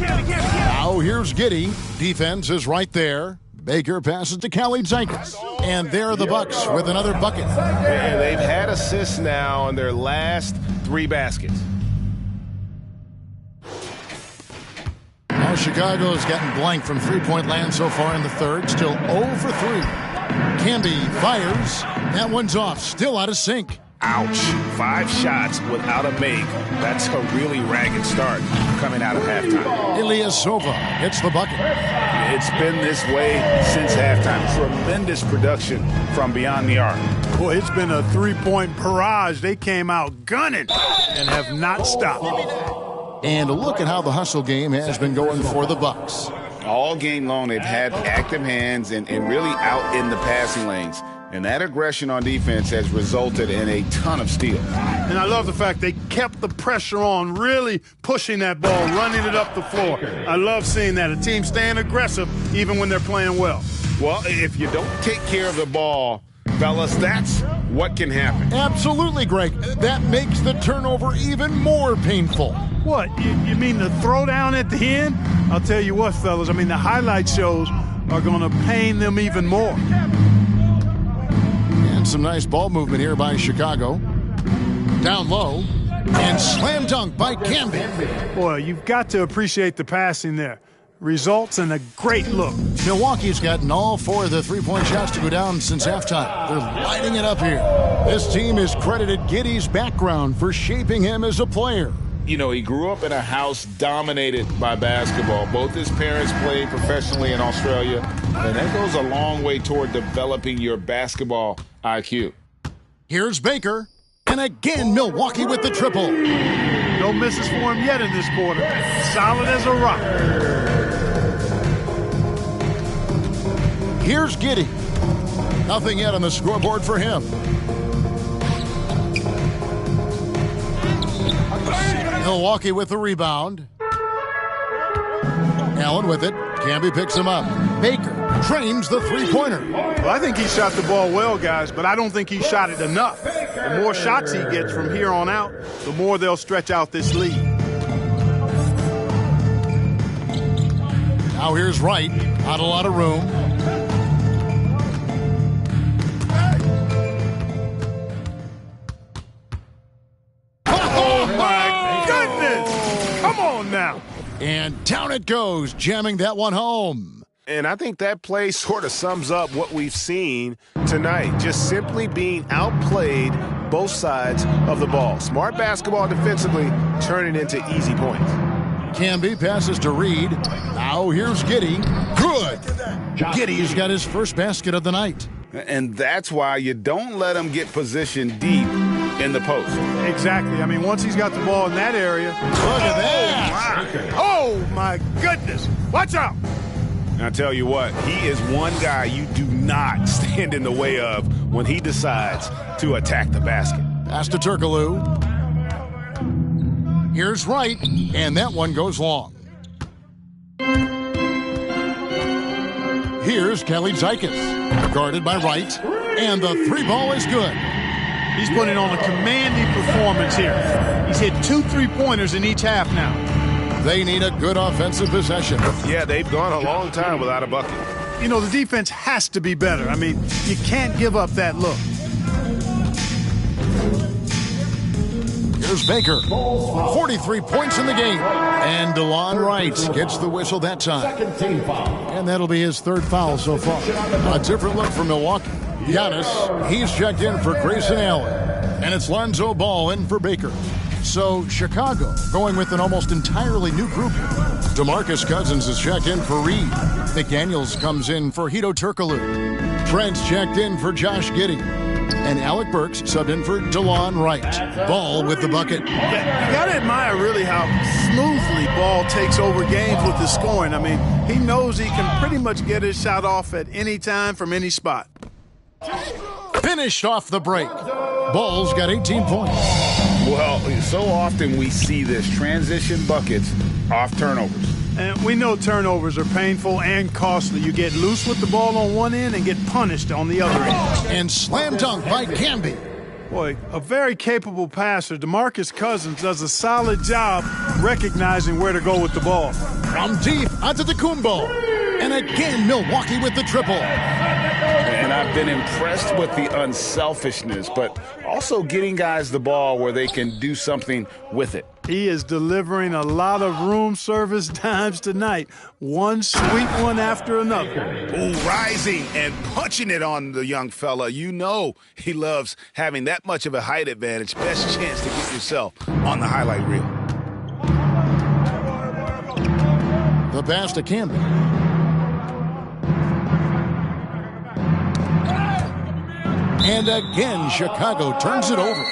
Now here's Giddey. Defense is right there. Baker passes to Kelly Jenkins. And there are the Bucks with another bucket.
And they've had assists now on their last 3 baskets.
Now Chicago's gotten blank from three-point land so far in the third. Still 0 for 3. Camby fires. That one's off. Still out of sync.
Ouch. 5 shots without a make. That's a really ragged start coming out of halftime.
Ilyasova hits the bucket.
It's been this way since halftime. Tremendous production from beyond the arc.
Boy, it's been a three-point barrage. They came out gunning and have not stopped.
And look at how the hustle game has been going for the Bucks.
All game long, they've had active hands and really out in the passing lanes. And that aggression on defense has resulted in a ton of steals.
And I love the fact they kept the pressure on, really pushing that ball, running it up the floor. I love seeing that, a team staying aggressive even when they're playing well.
Well, if you don't take care of the ball, fellas, that's what can happen.
Absolutely, Greg. That makes the turnover even more painful.
What, you mean the throwdown at the end? I'll tell you what, fellas, I mean the highlight shows are going to pain them even more.
Some nice ball movement here by Chicago. Down low. And slam dunk by Camby.
Boy, you've got to appreciate the passing there. Results in a great look.
Milwaukee's gotten all 4 of the three-point shots to go down since halftime. They're lighting it up here. This team has credited Giddey's background for shaping him as a player.
You know, he grew up in a house dominated by basketball. Both his parents played professionally in Australia, and that goes a long way toward developing your basketball IQ.
Here's Baker, and again Milwaukee with the triple.
No misses for him yet in this quarter. Solid as a rock.
Here's Giddey. Nothing yet on the scoreboard for him. Milwaukee with the rebound. Allen with it. Camby picks him up. Baker trains the three-pointer.
Well, I think he shot the ball well, guys, but I don't think he shot it enough. The more shots he gets from here on out, the more they'll stretch out this lead.
Now here's Wright. Not a lot of room.
Now.
And down it goes, jamming that one home.
And I think that play sort of sums up what we've seen tonight. Just simply being outplayed both sides of the ball. Smart basketball defensively, turning into easy points.
Camby passes to Reed. Now here's Giddey. Good. Giddey's got his first basket of the night.
And that's why you don't let him get positioned deep in the post.
Exactly. I mean, once he's got the ball in that area.
Look at that.
Oh, my goodness. Watch out.
And I tell you what, he is one guy you do not stand in the way of when he decides to attack the basket.
Pass to Turkoglu. Here's Wright, and that one goes long. Here's Kelly Jenkins, guarded by Wright, and the three ball is good.
He's putting on a commanding performance here. He's hit 2 3-pointers in each half now.
They need a good offensive possession.
Yeah, they've gone a long time without a bucket.
You know, the defense has to be better. I mean, you can't give up that look.
Here's Baker. 43 points in the game. And DeLon Wright gets the whistle that time. And that'll be his third foul so far. A different look for Milwaukee. Giannis, he's checked in for Grayson Allen. And it's Lonzo Ball in for Baker. So Chicago going with an almost entirely new group. DeMarcus Cousins is checked in for Reed. McDaniels comes in for Hedo Turkoglu. Trent's checked in for Josh Giddey. And Alec Burks subbed in for DeLon Wright. Ball with the bucket.
Yeah, you got to admire really how smoothly Ball takes over games with his scoring. I mean, he knows he can pretty much get his shot off at any time from any spot.
Finished off the break. Ball's got 18 points.
Well, so often we see this transition buckets off turnovers.
And we know turnovers are painful and costly. You get loose with the ball on one end and get punished on the other end.
And slam dunk by Camby.
Boy, a very capable passer. DeMarcus Cousins does a solid job recognizing where to go with the ball.
From deep onto the Kumbo. And again, Milwaukee with the triple.
And I've been impressed with the unselfishness, but also getting guys the ball where they can do something with it.
He is delivering a lot of room service dimes tonight. One sweet one after another.
Ooh, rising and punching it on the young fella. You know he loves having that much of a height advantage. Best chance to get yourself on the highlight reel.
The pass to Camby. And again, Chicago turns it over.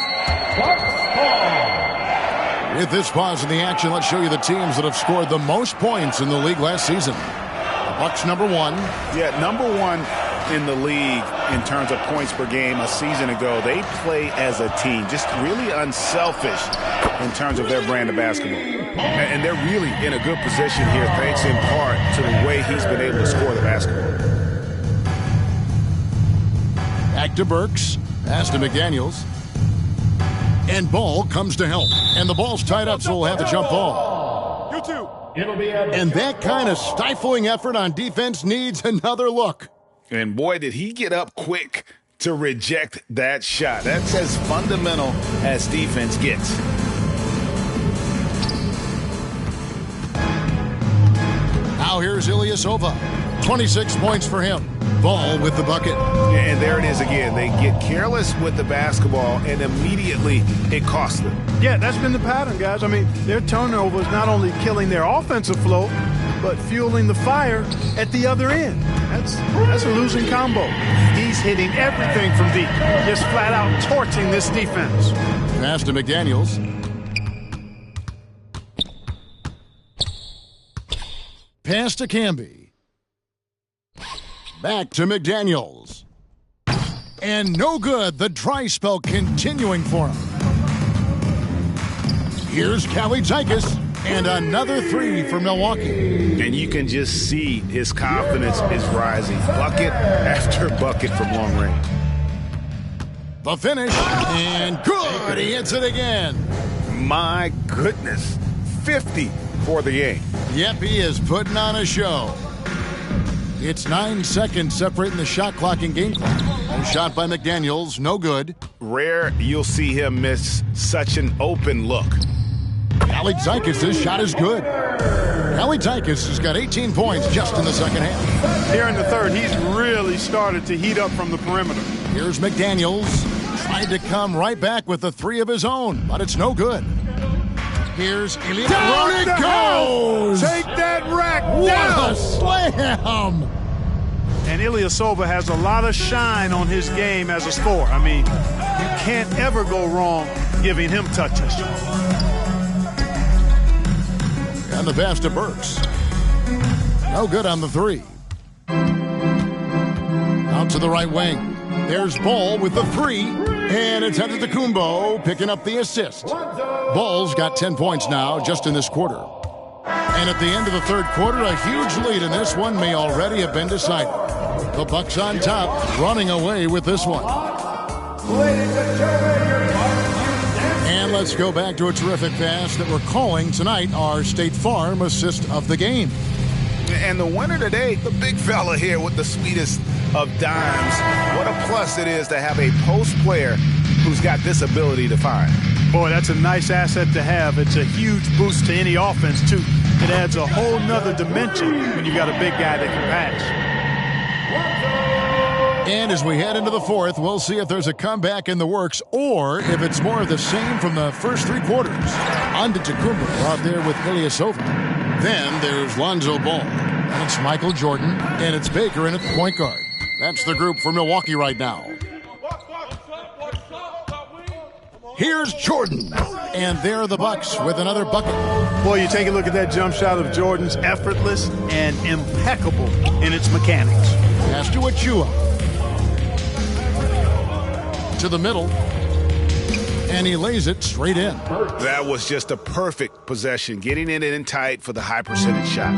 With this pause in the action, let's show you the teams that have scored the most points in the league last season. The Bucks #1.
Yeah, #1 in the league in terms of points per game a season ago. They play as a team, just really unselfish in terms of their brand of basketball. And they're really in a good position here, thanks in part to the way he's been able to score the basketball.
Back to Burks. Pass to McDaniels. And Ball comes to help. And the ball's tied up, so we'll have the jump ball.
You too.
And that kind of stifling effort on defense needs another look.
And boy, did he get up quick to reject that shot. That's as fundamental as defense gets.
Now here's Ilyasova. 26 points for him. Ball with the bucket.
And there it is again. They get careless with the basketball, and immediately it costs them.
Yeah, that's been the pattern, guys. I mean, their turnover is not only killing their offensive flow, but fueling the fire at the other end. That's a losing combo. He's hitting everything from deep, just flat out torching this defense.
Pass to McDaniels. Pass to Camby. Back to McDaniels. And no good. The dry spell continuing for him. Here's Kalaitzakis. And another three for Milwaukee.
And you can just see his confidence is rising. Bucket after bucket from long range.
The finish. And good. He hits it again.
My goodness. 50 for the game.
Yep, he is putting on a show. It's 9 seconds separating the shot clock and game clock. A shot by McDaniels, no good.
Rare you'll see him miss such an open look.
Kalaitzakis' shot is good. Kalaitzakis has got 18 points just in the second half.
Here in the third, he's really started to heat up from the perimeter.
Here's McDaniels. Tried to come right back with a three of his own, but it's no good. Here's Ilyasova. Down it goes!
Take that rack
What
down!
a slam!
And Ilyasova has a lot of shine on his game as a scorer. I mean, you can't ever go wrong giving him touches.
And the pass to Burks. No good on the three. Out to the right wing. There's Ball with the three. And it's headed to Kumbo, picking up the assist. Ball's got 10 points now just in this quarter. And at the end of the third quarter, a huge lead in this one may already have been decided. The Bucks on top, running away with this one. And let's go back to a terrific pass that we're calling tonight our State Farm assist of the game.
And the winner today, the big fella here with the sweetest of dimes. What a plus it is to have a post player who's got this ability to find.
Boy, that's a nice asset to have. It's a huge boost to any offense, too. It adds a whole nother dimension when you got a big guy that can pass.
And as we head into the fourth, we'll see if there's a comeback in the works or if it's more of the same from the first three quarters. Antetokounmpo out there with Ilyasova. Then there's Lonzo Ball. And it's Michael Jordan. And it's Baker in at the point guard. That's the group for Milwaukee right now. Here's Jordan. And there are the Bucks with another bucket.
Boy, you take a look at that jump shot of Jordan's, effortless and impeccable in its mechanics.
Pass to Achua. To the middle. And he lays it straight in.
That was just a perfect possession, getting it in tight for the high percentage shot.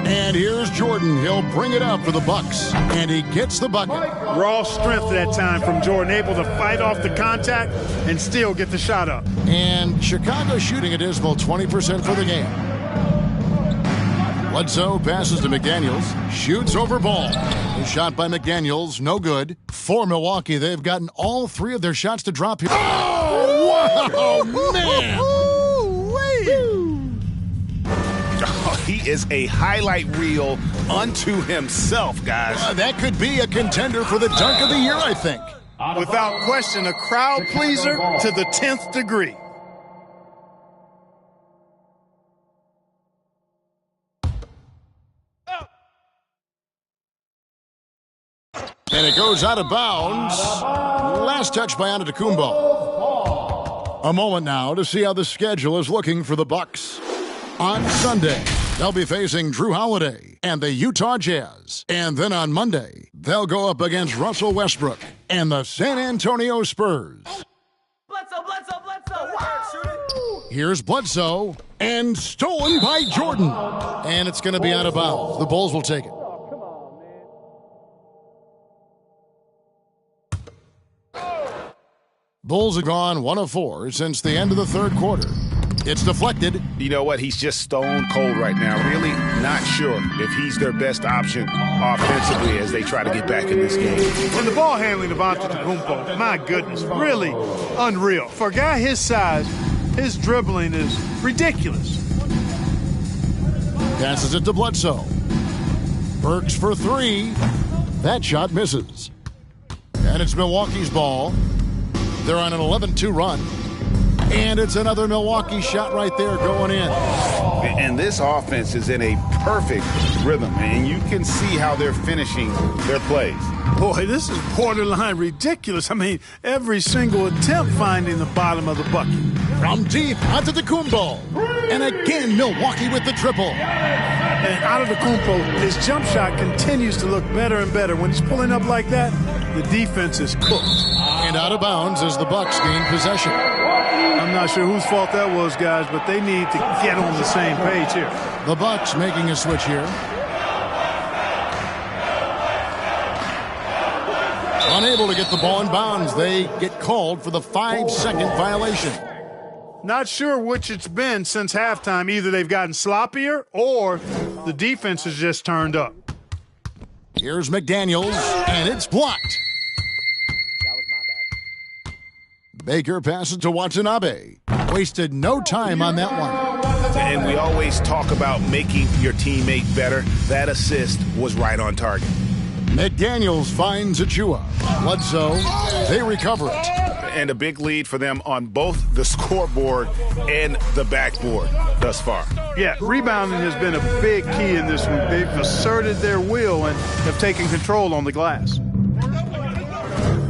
And here's Jordan. He'll bring it up for the Bucks. And he gets the bucket.
Raw strength that time from Jordan, able to fight off the contact and still get the shot up.
And Chicago shooting a dismal 20% for the game. Bledsoe passes to McDaniels. Shoots over Ball. The shot by McDaniels, no good. For Milwaukee, they've gotten all three of their shots to drop here. Oh, wow, man!
Oh, he is a highlight reel unto himself, guys.
That could be a contender for the dunk of the year, I think.
Without question, a crowd pleaser to the 10th degree.
And it goes out of bounds. Last touch by Antetokounmpo. A moment now to see how the schedule is looking for the Bucks. On Sunday, they'll be facing Drew Holiday and the Utah Jazz. And then on Monday, they'll go up against Russell Westbrook and the San Antonio Spurs.
Bledsoe.
Here's Bledsoe, and stolen by Jordan. And it's going to be out of bounds. The Bulls will take it. Bulls have gone 1 of 4 since the end of the third quarter. It's deflected.
You know what? He's just stone cold right now. Really not sure if he's their best option offensively as they try to get back in this game.
And the ball handling of Antetokounmpo, my goodness, really unreal. For a guy his size, his dribbling is ridiculous.
Passes it to Bledsoe. Burks for 3. That shot misses. And it's Milwaukee's ball. They're on an 11-2 run. And it's another Milwaukee shot right there going in.
And this offense is in a perfect rhythm, and you can see how they're finishing their plays.
Boy, this is borderline ridiculous. I mean, every single attempt finding the bottom of the bucket.
From deep, Antetokounmpo. And again, Milwaukee with the triple.
And Antetokounmpo, his jump shot continues to look better and better. When he's pulling up like that, the defense is cooked.
And out of bounds as the Bucks gain possession.
I'm not sure whose fault that was, guys, but they need to get on the same page here.
The Bucks making a switch here. Unable to get the ball in bounds. They get called for the 5-second violation.
Not sure which it's been since halftime. Either they've gotten sloppier or the defense has just turned up.
Here's McDaniels, and it's blocked. Baker passes to Watanabe. Wasted no time on that one.
And we always talk about making your teammate better. That assist was right on target.
McDaniels finds Achua. Bledsoe, they recover it.
And a big lead for them on both the scoreboard and the backboard thus far.
Yeah, rebounding has been a big key in this one. They've asserted their will and have taken control on the glass.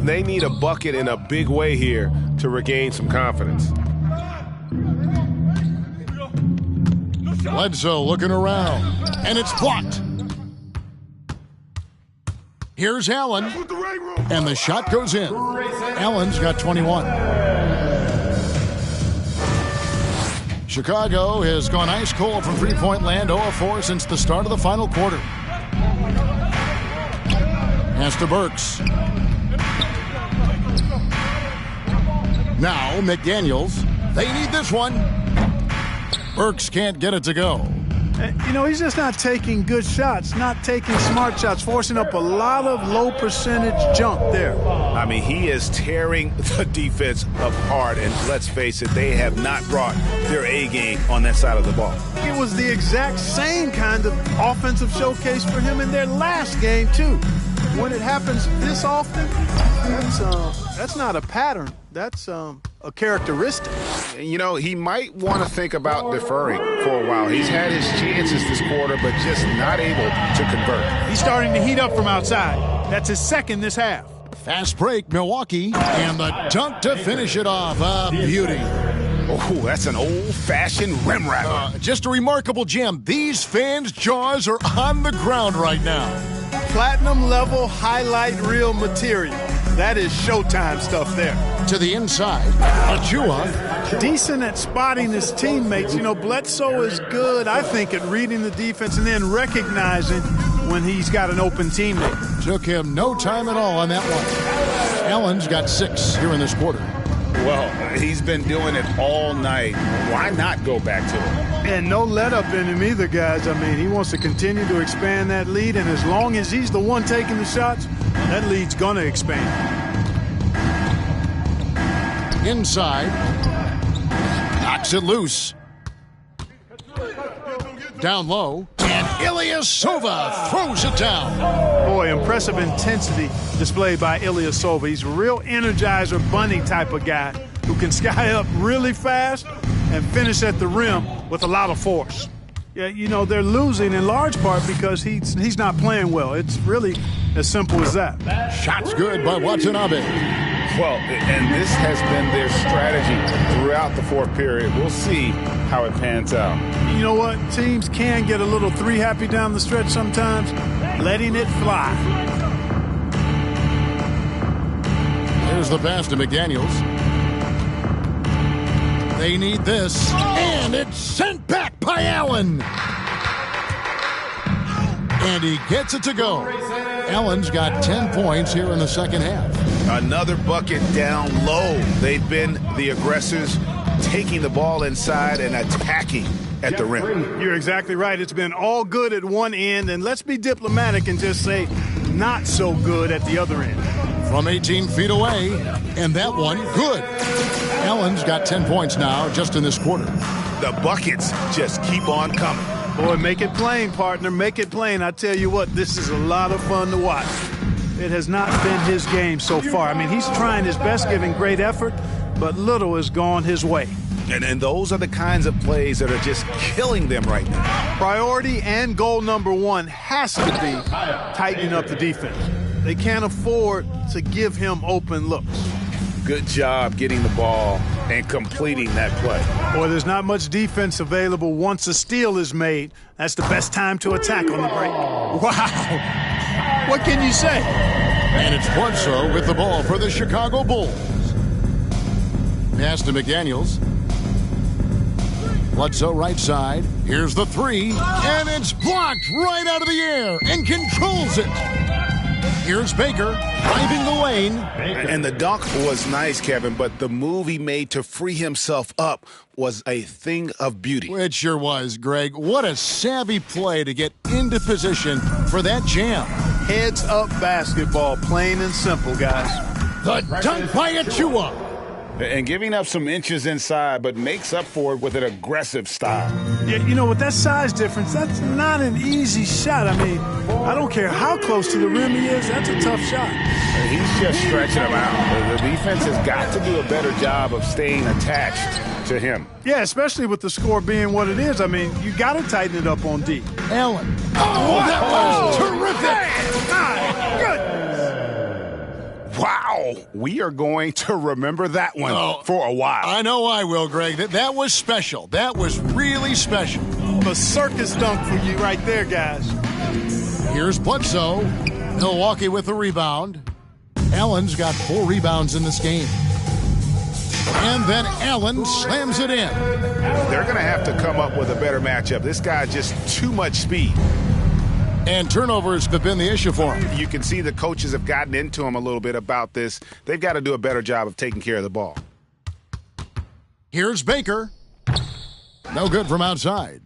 They need a bucket in a big way here to regain some confidence.
Bledsoe looking around, and it's blocked. Here's Allen, and the shot goes in. Allen's got 21. Chicago has gone ice cold from three-point land, 0 of 4 since the start of the final quarter. Pass to Burks. Now McDaniels. They need this one. Burks can't get it to go.
You know, he's just not taking good shots, not taking smart shots, forcing up a lot of low percentage junk there.
I mean, he is tearing the defense apart, and let's face it, they have not brought their A game on that side of the ball.
It was the exact same kind of offensive showcase for him in their last game, too. When it happens this often, that's not a pattern. That's a characteristic.
You know, he might want to think about deferring for a while. He's had his chances this quarter, but just not able to convert.
He's starting to heat up from outside. That's his second this half.
Fast break, Milwaukee, and the dunk to finish it off. A beauty.
Oh, that's an old-fashioned rim rattler.
Just a remarkable gem. These fans' jaws are on the ground right now.
Platinum-level highlight reel material. That is Showtime stuff there.
To the inside, Achua.
Decent at spotting his teammates. You know, Bledsoe is good, I think, at reading the defense and then recognizing when he's got an open teammate.
Took him no time at all on that one. Allen's got 6 here in this quarter.
Well, he's been doing it all night. Why not go back to it?
And no let-up in him either, guys. I mean, he wants to continue to expand that lead, and as long as he's the one taking the shots, that lead's going to expand.
Inside. Knocks it loose. Down low. And Ilyasova throws it down.
Boy, impressive intensity displayed by Ilyasova. He's a real Energizer Bunny type of guy who can sky up really fast and finish at the rim with a lot of force. Yeah, you know, they're losing in large part because he's not playing well. It's really as simple as that.
Shot's good by Watanabe.
Well, and this has been their strategy throughout the fourth period. We'll see how it pans out.
You know what? Teams can get a little three happy down the stretch sometimes, letting it fly.
There's the pass to McDaniels. They need this, and it's sent back by Allen. And he gets it to go. Allen's got 10 points here in the second half.
Another bucket down low. They've been the aggressors, taking the ball inside and attacking at the rim.
You're exactly right. It's been all good at one end, and let's be diplomatic and just say not so good at the other end.
From 18 feet away, and that one good. Allen's got 10 points now just in this quarter.
The buckets just keep on coming.
Boy, make it plain, partner. Make it plain. I tell you what, this is a lot of fun to watch. It has not been his game so far. I mean, he's trying his best, giving great effort, but little has gone his way.
And those are the kinds of plays that are just killing them right now.
Priority and goal number one has to be tightening up the defense. They can't afford to give him open looks.
Good job getting the ball and completing that play.
Boy, there's not much defense available once a steal is made. That's the best time to attack on the break. Wow. What can you say?
And it's Bledsoe with the ball for the Chicago Bulls. Pass to McDaniels. Bledsoe right side. Here's the three. And it's blocked right out of the air and controls it. Here's Baker driving the lane.
And the dunk was nice, Kevin, but the move he made to free himself up was a thing of beauty.
It sure was, Greg. What a savvy play to get into position for that jam.
Heads-up basketball, plain and simple, guys.
The dunk by Achua.
And giving up some inches inside, but makes up for it with an aggressive style.
Yeah, you know, with that size difference, that's not an easy shot. I mean, I don't care how close to the rim he is, that's a tough shot.
He's just stretching him out. The defense has got to do a better job of staying attached to him.
Yeah, especially with the score being what it is. I mean, you got to tighten it up on D.
Allen. Oh, that was terrific.
My goodness.
Wow, we are going to remember that one for a while.
I know I will, Greg. That was special. That was really special.
A circus dunk for you right there, guys.
Here's Bledsoe. Milwaukee with the rebound. Allen's got 4 rebounds in this game. And then Allen slams it in.
They're going to have to come up with a better matchup. This guy just too much speed.
And turnovers have been the issue for him.
You can see the coaches have gotten into him a little bit about this. They've got to do a better job of taking care of the ball.
Here's Baker. No good from outside.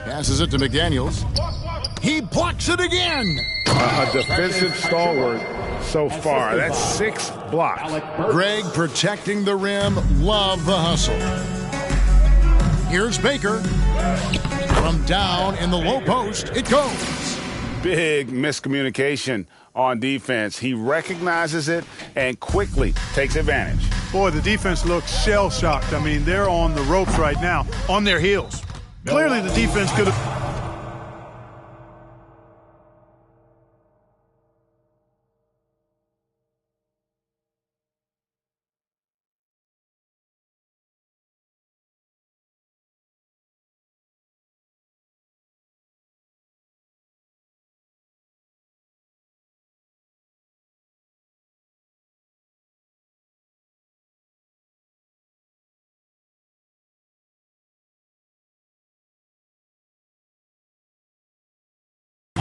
Passes it to McDaniels. He blocks it again.
A defensive stalwart so far. That's 6 blocks.
Greg protecting the rim. Love the hustle. Here's Baker. From down in the low post, it goes.
Big miscommunication on defense. He recognizes it and quickly takes advantage.
Boy, the defense looks shell-shocked. I mean, they're on the ropes right now, on their heels. Clearly the defense could have...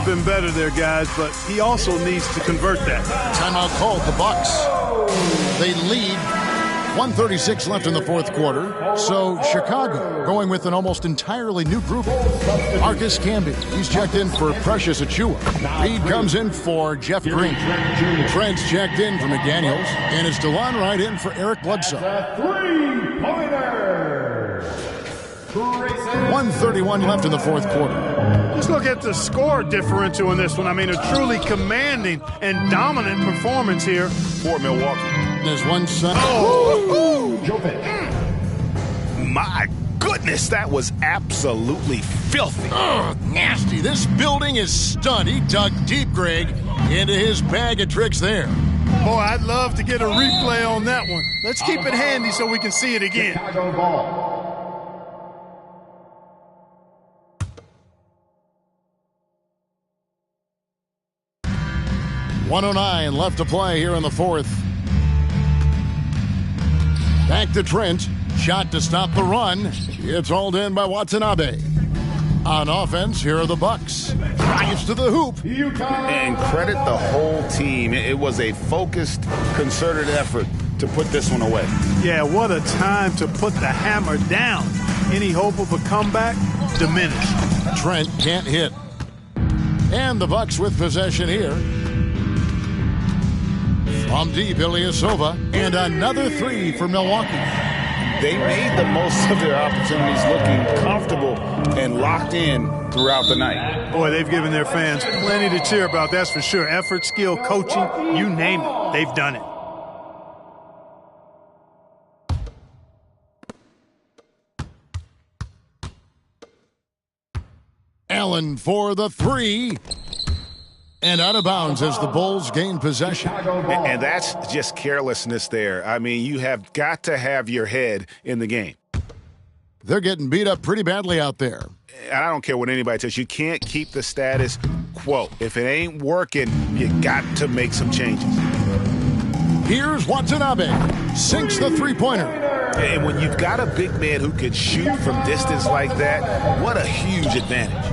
been better there, guys, but he also needs to convert that.
Timeout called the Bucks. They lead. 1:36 left in the fourth quarter. So Chicago going with an almost entirely new group. Marcus Camby. He's checked in for Precious Achiuwa. Reed comes in for Jeff Green. Trent's checked in for McDaniels. And it's DeLon Wright in for Eric Bledsoe. 1:31 left in the fourth quarter.
Just look at the score differential in this one. I mean, a truly commanding and dominant performance here
for Milwaukee.
There's one side.
My goodness, that was absolutely filthy.
Oh, nasty. This building is stunned. He dug deep, Greg, into his bag of tricks there.
Boy, I'd love to get a replay on that one. Let's keep it handy so we can see it again.
1:09 left to play here in the fourth. Back to Trent. Shot to stop the run. It's hauled in by Watanabe. On offense, here are the Bucks. Drives to the hoop.
And credit the whole team. It was a focused, concerted effort to put this one away.
Yeah, what a time to put the hammer down. Any hope of a comeback? Diminished.
Trent can't hit. And the Bucks with possession here. From deep, Ilyasova, and another three for Milwaukee.
They made the most of their opportunities, looking comfortable and locked in throughout the night.
Boy, they've given their fans plenty to cheer about, that's for sure. Effort, skill, coaching, you name it, they've done it.
Allen for the three. And out of bounds as the Bulls gain possession.
And that's just carelessness there. I mean, you have got to have your head in the game.
They're getting beat up pretty badly out there.
And I don't care what anybody tells you. You can't keep the status quo. If it ain't working, you got to make some changes.
Here's Watanabe. Sinks the three-pointer.
And when you've got a big man who can shoot from distance like that, what a huge advantage.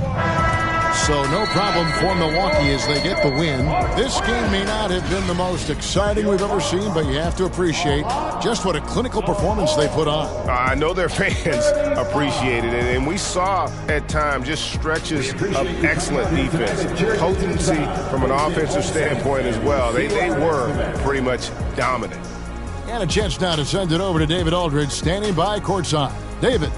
So no problem for Milwaukee as they get the win. This game may not have been the most exciting we've ever seen, but you have to appreciate just what a clinical performance they put on.
I know their fans appreciated it, and we saw at times just stretches of excellent defense. Potency from an offensive standpoint as well. They were pretty much dominant.
And a chance now to send it over to David Aldridge, standing by courtside. David.